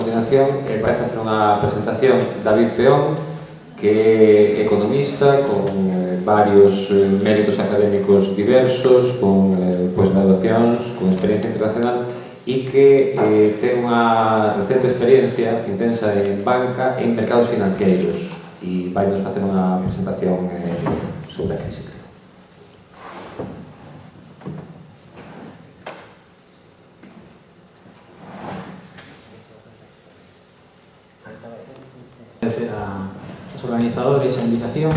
continuación vai facer unha presentación David Peón, que é economista con varios méritos académicos diversos, con posgraduacións, con experiencia internacional e que ten unha recente experiencia intensa en banca e en mercados financeiros e vai nos facer unha presentación sobre a crise. Agradecer aos organizadores a invitación,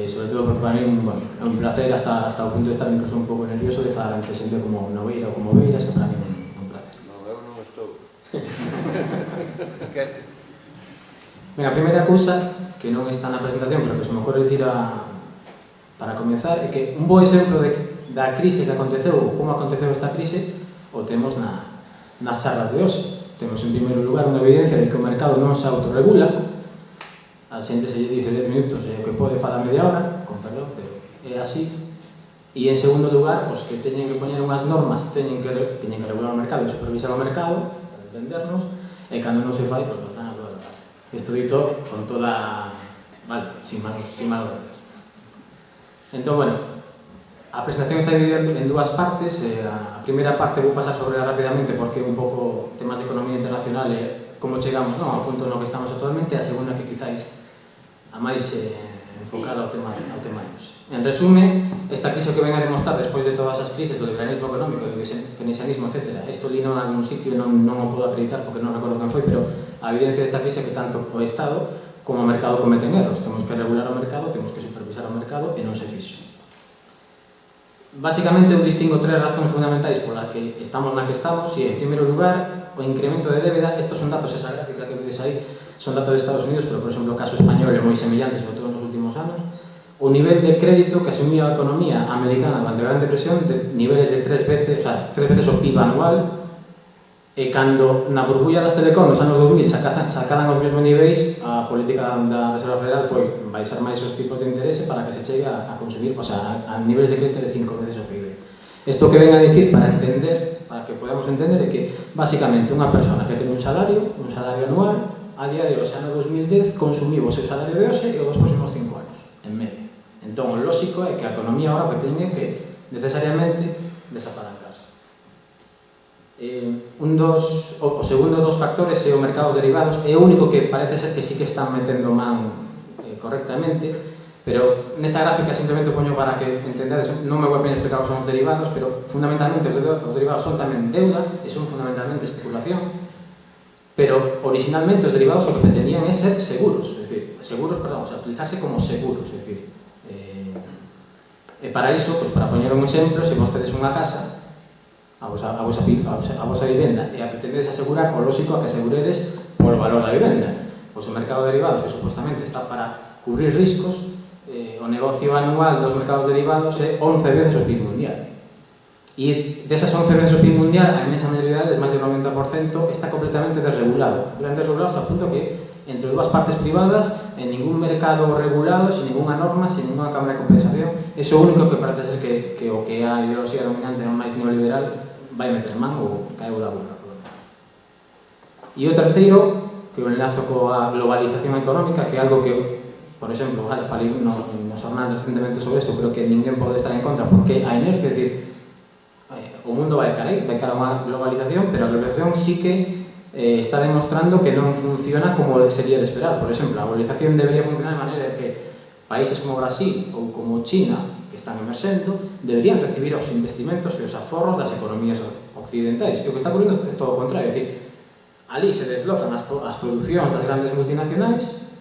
sobre todo porque para mí é un placer hasta o punto de estar incluso un pouco nervioso de falar ante xente como Nogueira ou como Beiras, que para mí é un placer. Non, eu non estou. Ben, a primeira cousa que non está na presentación, pero que se me ocorre dicir para comenzar, é que un bo exemplo da crise que aconteceu ou como aconteceu esta crise o temos nas charlas de hoxe. Temos en primeiro lugar unha evidencia de que o mercado non se autorregula, a xente se lle dice 10 minutos e o que pode falar media hora, con perdón, pero é así. E en segundo lugar, os que teñen que poñer unhas normas teñen que regular o mercado e supervisar o mercado, para entendernos, e cando non se fai, pois nos dan as dúas horas. Isto dito con toda... vale, sin mal entón, bueno, a presentación está dividida en dúas partes. A primeira parte vou pasar sobre rápidamente porque é un pouco temas de economía internacional e como chegamos ao punto no que estamos actualmente. A segunda que quizáis a máis enfocada ao tema de hoxe. En resume, esta crise que ven a demostrar despois de todas as crises do liberalismo económico, do keynesianismo, etc. Isto li non algún sitio, non o podo acreditar porque non recordo quen foi, pero a evidencia desta crise é que tanto o Estado como o mercado cometen erros. Temos que regular o mercado, temos que supervisar o mercado e non se fixo. Básicamente, eu distingo tres razóns fundamentais pola que estamos na que estamos e, en primeiro lugar, o incremento de débeda. Estos son datos, esa gráfica que vedes aí, son datos de Estados Unidos, pero, por exemplo, o caso español é moi semellante, sobre todo nos últimos anos. O nivel de crédito que asumiu a economía americana durante a Gran Depresión, de niveles de tres veces o PIB anual, e cando na burbulla das telecom nos anos 2000 sacaran os mesmos niveis, a política da Reserva Federal foi baixar máis os tipos de interese para que se chegue a consumir, a niveles de crédito de 5 veces o PIB. Isto que ven a dicir para que podamos entender, é que basicamente unha persona que ten un salario anual, a día de hoxe, ano 2010, consumiu o seu salario de hoxe e os próximos 5 anos, en medio. Entón, o lógico é que a economía agora que teñe que necesariamente desapalancarse. O segundo dos factores é o mercado dos derivados. É o único que parece ser que sí que están metendo man correctamente, pero nesa gráfica simplemente poño para que entendedes. Non me vou a pena explicar o que son os derivados, pero fundamentalmente os derivados son tamén deuda e son fundamentalmente especulación, pero originalmente os derivados o que pretendían é ser seguros, utilizarse como seguros, e para iso, para poñer un exemplo, se vos tedes unha casa, a vosa vivenda, e a pretendedes asegurar, o lógico a que aseguredes polo valor da vivenda. Pois o mercado de derivados, que supostamente está para cubrir riscos, o negocio anual dos mercados derivados é 11 veces o PIB mundial. E desas 11 veces o PIB mundial, a inmensa maioría deles, máis del 90%, está completamente desregulado. Completamente desregulado hasta o punto que, entre dúas partes privadas, en ningún mercado regulado, sin ninguna norma, sin ninguna cámara de compensación, é o único que parece ser que o que é a ideoloxía dominante máis neoliberal vai meter man ou caeu da burra. E o terceiro, que o enlazo coa globalización económica, que é algo que, por exemplo, falei nos jornais recentemente sobre isto, pero que ninguén pode estar en contra, porque a inercia, é dicir, o mundo vai cara a unha globalización, pero a globalización sí que está demostrando que non funciona como sería de esperar. Por exemplo, a globalización debería funcionar de maneira que países como Brasil ou como China, que están emerxendo, deberían recibir os investimentos e os aforros das economías occidentais. E o que está ocurrindo é todo o contrario, é dicir, ali se deslocan as producións das grandes multinacionais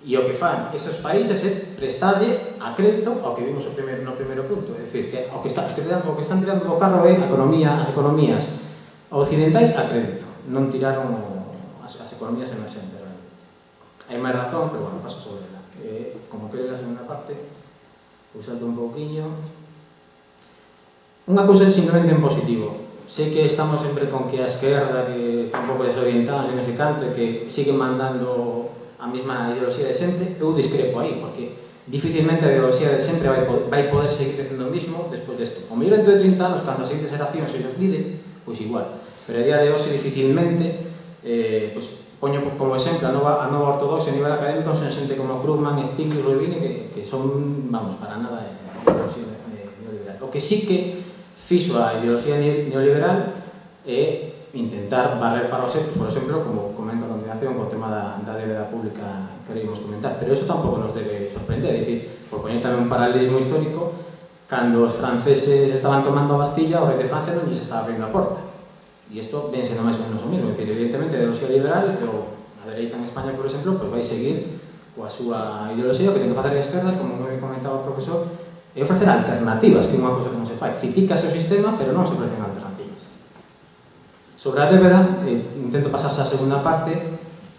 e o que fan esos países é prestarlle a crédito ao que vimos no primeiro punto, é dicir, que o que están tirando do carro é as economías occidentais a crédito, non tiraron as economías emerxentes. Hai máis razón, pero bueno, paso sobre ela. Como quero ir a segunda parte, vou salto un pouquiño. Unha cousa é simplemente en positivo. Sei que estamos sempre con que a esquerda, que está un pouco desorientada, non sei canto, e que siguen mandando a mesma ideoloxía de sempre. Eu discrepo aí, porque dificilmente a ideoloxía de sempre vai poder seguir dicendo o mismo despois desto. O mellor dentro de 30 anos, cando as seguintes xeracións se os lide, pois igual. Pero a día de hoxe dificilmente Poño como exemplo a nova ortodoxa a nivel académico son xente como Krugman, Stiglitz, Rubini, que son, vamos, para nada ideoloxía neoliberal. O que sí que fixo a ideoloxía neoliberal é intentar barrer para os secos, por exemplo, como comento a continuación co tema da débeda pública que queríamos comentar, pero eso tampouco nos debe sorprender, é dicir, por poñer tamén un paralelismo histórico, cando os franceses estaban tomando a Bastilla, o rei de Francia non lles estaba abrindo a porta. E isto ven sendo máis ou menos o mesmo, é dicir, evidentemente a ideoloxía liberal, a dereita en España, por exemplo, vai seguir coa súa ideoloxía, o que ten que facer a esquerda, como me comentaba o profesor, é ofrecer alternativas, que é unha cosa que non se fai. Critícase o sistema, pero non se ofrecen alternativas. Sobre a débeda, intento pasarse a segunda parte,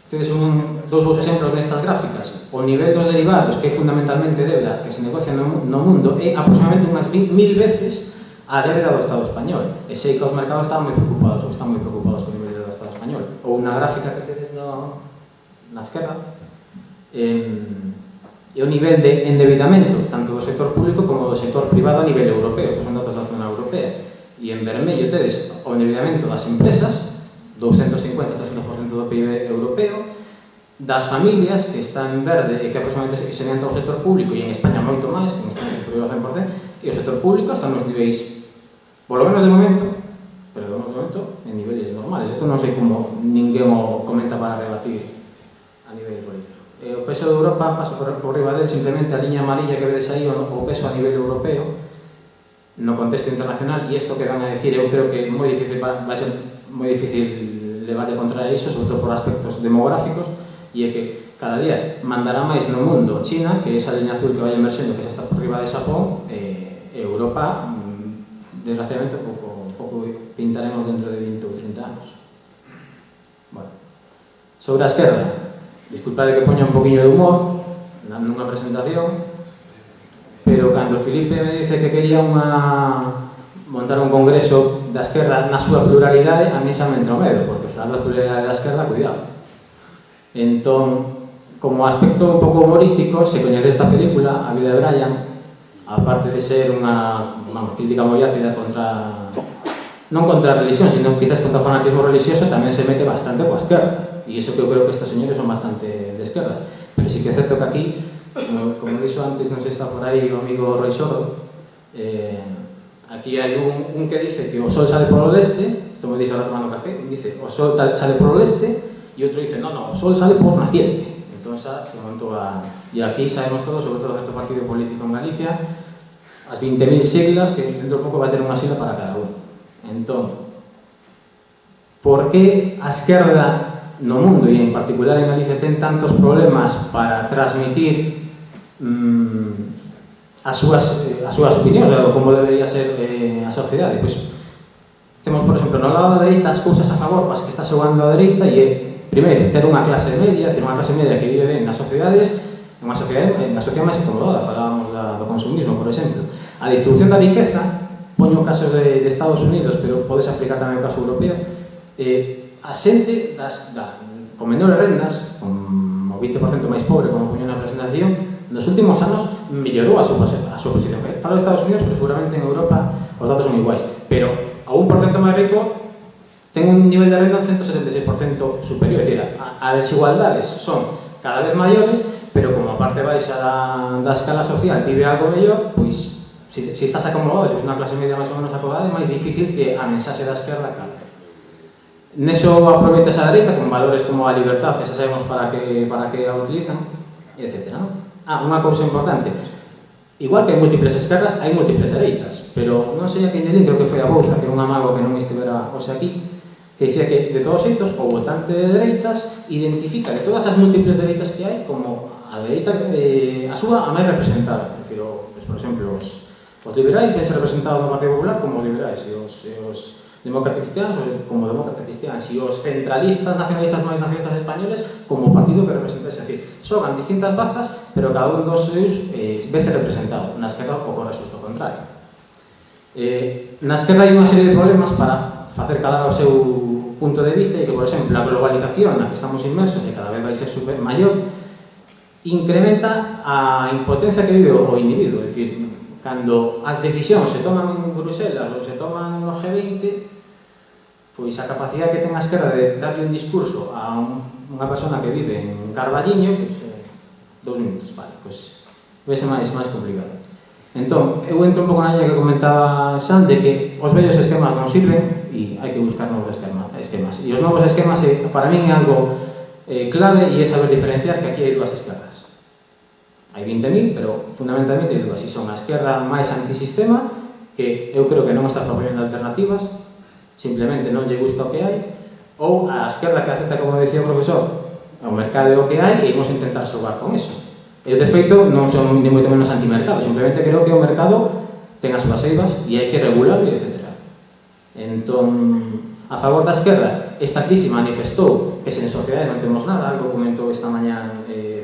tedes dous bons exemplos nestas gráficas. O nivel dos derivados, que é fundamentalmente débeda que se negocia no mundo, é aproximadamente unhas 1000 veces a débeda do Estado español. E sei que os mercados están moi preocupados, ou están moi preocupados co nivel do Estado español. Ou unha gráfica que tedes na esquerda, e o nivel de endeudamento, tanto do sector público como do sector privado a nivel europeo. Estos son datos da zona europea. E en vermello tedes o endeudamento das empresas, 250-300% do PIB europeo, das familias, que está en verde e que aproximadamente se entra o sector público, e en España moito máis, que en España é superior ao 100%, e o sector público están nos niveis, polo menos de momento, pero de momento en niveles normales. Isto non sei como ninguén o comenta para rebatir a nivel político. O peso de Europa pasa por riba del, simplemente a liña amarilla que vedes aí, o peso a nivel europeo, no contexto internacional, e isto que van a decir, eu creo que vai ser moi difícil levarle contra iso, sobre todo por aspectos demográficos, e é que cada día mandará máis no mundo China, que é esa liña azul que vai emerxendo, que xa está por riba de Xapón, e Europa, desgraciadamente, pouco pintaremos dentro de 20 ou 30 anos. Bueno, sobre a esquerda, disculpade que poña un poquinho de humor nunha presentación, pero cando Filipe me dice que quería montar un congreso da esquerda na súa pluralidade, a mí xa me entra o medo, porque falar da pluralidade da esquerda, cuidado. Entón, como aspecto un pouco humorístico, se coñece esta película, A vida de Brian, aparte de ser unha crítica moi ácida non contra a religión, sino quizás contra o fanatismo religioso, tamén se mete bastante coa esquerda, e iso que eu creo que estes señores son bastante de esquerdas, pero sí que é certo que aquí, como dixo antes, non sei se está por aí o amigo Roy Sordo, aquí hai un que dice que o sol sale polo leste, isto me dixo ahora tomando café, un dice o sol sale polo leste, e outro dice, no, o sol sale por naciente. Entón xa se montou E aquí sabemos todos, sobre todo certo partido político en Galicia, as 20.000 siglas, que dentro de pouco vai ter unha sigla para cada uno. Entón, por que a esquerda no mundo, e en particular en Galicia, ten tantos problemas para transmitir as súas opinións, ou como debería ser a sociedade? Pois, temos, por exemplo, no lado da dereita as cousas a favor para as que está xogando a dereita, e é, primeiro, ter unha clase media, é dicir, unha clase media que vive ben nas sociedades, unha sociedade máis acomodada. Falábamos do consumismo, por exemplo. A distribución da riqueza, poño casos de Estados Unidos, pero podes aplicar tamén o caso europeo, a xente con menores rendas, con o 20% máis pobre, como poño na presentación, nos últimos anos mellorou a súa posición. Falo de Estados Unidos, pero seguramente en Europa os datos son iguais, pero a 1% máis rico ten un nivel de renda un 176% superior, é dicir, as desigualdades son cada vez maiores, pero como a parte baixa da escala social vive algo mellor, pois, se estás acomodado, se ves unha clase media máis ou menos acomodada, é máis difícil que a mensaxe da esquerda cale. Neso aproveita esa dereita con valores como a libertad, que xa sabemos para que a utilizan, etc. Unha cousa importante, igual que hai múltiples esquerdas, hai múltiples dereitas, pero non sei a quen creo que foi a Bouza, que é un amago que non estivera hoxe aquí, que dicía que de todos xeitos o votante de dereitas identifica de todas as múltiples dereitas que hai como a dereita a súa a máis representada. É dicir, por exemplo, os liberais ven ser representados no Partido Popular como liberais, e os demócratas cristianos como demócratas cristianos, e os centralistas nacionalistas máis nacionalistas españoles como partido que representa. É dicir, xogan distintas bazas, pero cada un dos seus ve ser representado. Na esquerda ocorre xusto o contrario. Na esquerda hai unha serie de problemas para facer calar o seu punto de vista, e que, por exemplo, a globalización na que estamos inmersos, e cada vez vai ser super maior, incrementa a impotencia que vive o individuo. É dicir, cando as decisións se toman en Bruselas ou se toman no G20, pois a capacidade que ten a esquerda de darle un discurso a unha persona que vive en Carballiño, pois 2 minutos, vale, pois vese máis complicado. Entón, eu entro un pouco na liña que comentaba Xan de que os vellos esquemas non sirven e hai que buscar novos esquemas. E os novos esquemas, para min, é algo clave e é saber diferenciar que aquí hai dúas esquerdas. Hai 20.000, pero fundamentalmente hai dúas. E son a esquerda máis antisistema, que eu creo que non está propoñendo alternativas, simplemente non lle gusta o que hai, ou a esquerda que acepta, como decía o profesor, o mercado é o que hai e imos intentar xogar con eso. Eu, de feito, non son ni moito menos antimercado, simplemente creo que o mercado ten as súas eivas e hai que regularlo, etc. Entón, a favor da esquerda, esta crise manifestou que sen sociedade non temos nada, algo comentou esta mañá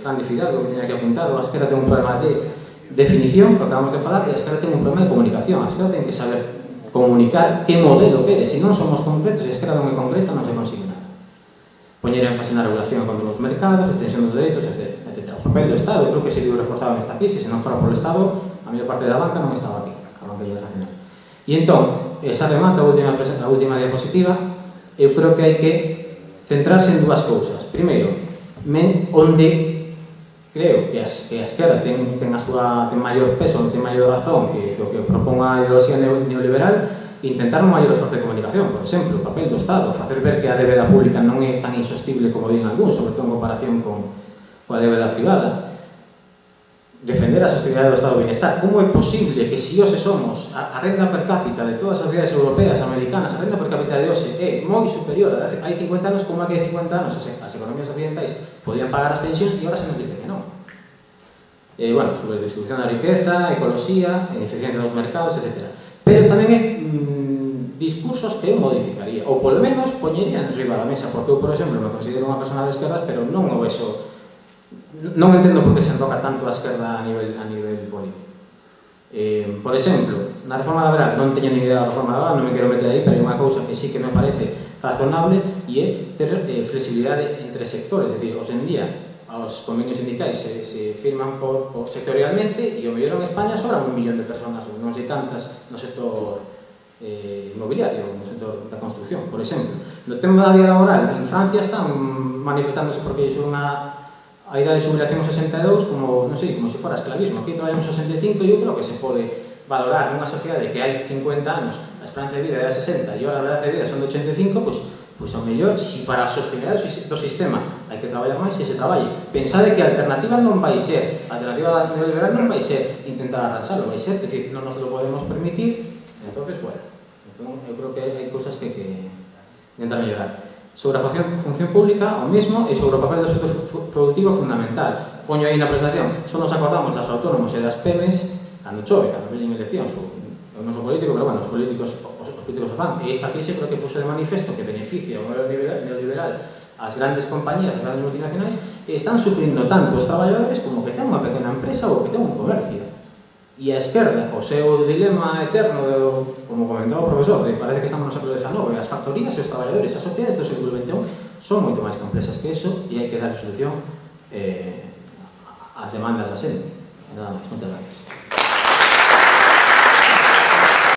Fran de Fidalgo, que teña que apuntado. A esquerda ten un problema de definición, que acabamos de falar, e a esquerda ten un problema de comunicación. A esquerda ten que saber comunicar que modelo quere. Se non somos concretos, e a esquerda non é concreta, non se consigue nada. Poñer énfasis na regulación contra os mercados, extensión dos dereitos, etc. O papel do Estado, eu creo que se viu reforzado nesta crise. Se non fora polo Estado, a maior parte da banca non estaba aquí, a banca internacional. E entón, esa remata, a última diapositiva, eu creo que hai que centrarse en dúas cousas. Primeiro, onde creo que a esquerda ten maior peso, ten maior razón que o que propón a ideoloxía neoliberal, intentar un maior esforzo de comunicación. Por exemplo, o papel do Estado, facer ver que a débeda pública non é tan insostible como din algúns, sobre todo en comparación coa débeda privada. Defender a sostenibilidade do Estado de Bienestar. Como é posible que se hoxe somos a renda per cápita de todas as sociedades europeas, americanas, a renda per cápita de hoxe é moi superior a hai 50 anos, como é que hai 50 anos as economías occidentais podían pagar as pensións e agora se nos dice que non? Bueno, sobre a distribución da riqueza, ecoloxía, eficiencia dos mercados, etc. Pero tamén é discursos que eu modificaría, ou polo menos poñería en riba da mesa, porque eu, por exemplo, me considero unha persona de esquerdas, pero non o vexo. Non entendo por que se enroca tanto a esquerda a nivel político. Por exemplo, na reforma laboral, non teño ni idea da reforma laboral, non me quero meter aí, pero hai unha cousa que sí que me parece razonable e é ter flexibilidade entre sectores. É dicir, hoxe en día, os convenios sindicais se firman sectorialmente e o mellor en España sobran 1 millón de personas, non sei cantas, no sector inmobiliario, no sector da construcción, por exemplo. No tema da vida laboral, en Francia están manifestándose porque iso a idade de xubilación aos 62 como, non sei, como se fora esclavismo. Aquí traballamos aos 65 e eu creo que se pode valorar nunha sociedade que hai 50 anos, a esperanza de vida era 60 e agora a esperanza de vida son de 85, pois ao mellor, se para a sostenibilidade do sistema hai que traballar máis, se traballe. Pensade que a alternativa non vai ser, a alternativa neoliberal non vai ser intentar arranxalo, vai ser, decir, non nos lo podemos permitir, entonces fuera. Entón, eu creo que hai cousas que intentar mellorar. Sobre a función pública, o mesmo, e sobre o papel do sector productivo fundamental. Poño aí na presentación, só nos acordamos das autónomos e das PEMES cando chove, cando veñen eleccións, o noso político, pero bueno, os políticos o fan. E esta crise creo que puso de manifesto que beneficia o modelo neoliberal as grandes compañías, as grandes multinacionais, e están sufrindo tanto os traballadores como que ten unha pequena empresa ou que ten un comercio. E a esquerda, o seu dilema eterno, como comentaba o profesor, que parece que estamos no século XIX, as factorías e os traballadores, as sociedades do século XXI son moito máis complexas que eso e hai que dar solución ás demandas da xente. Nada máis, moitas gracias.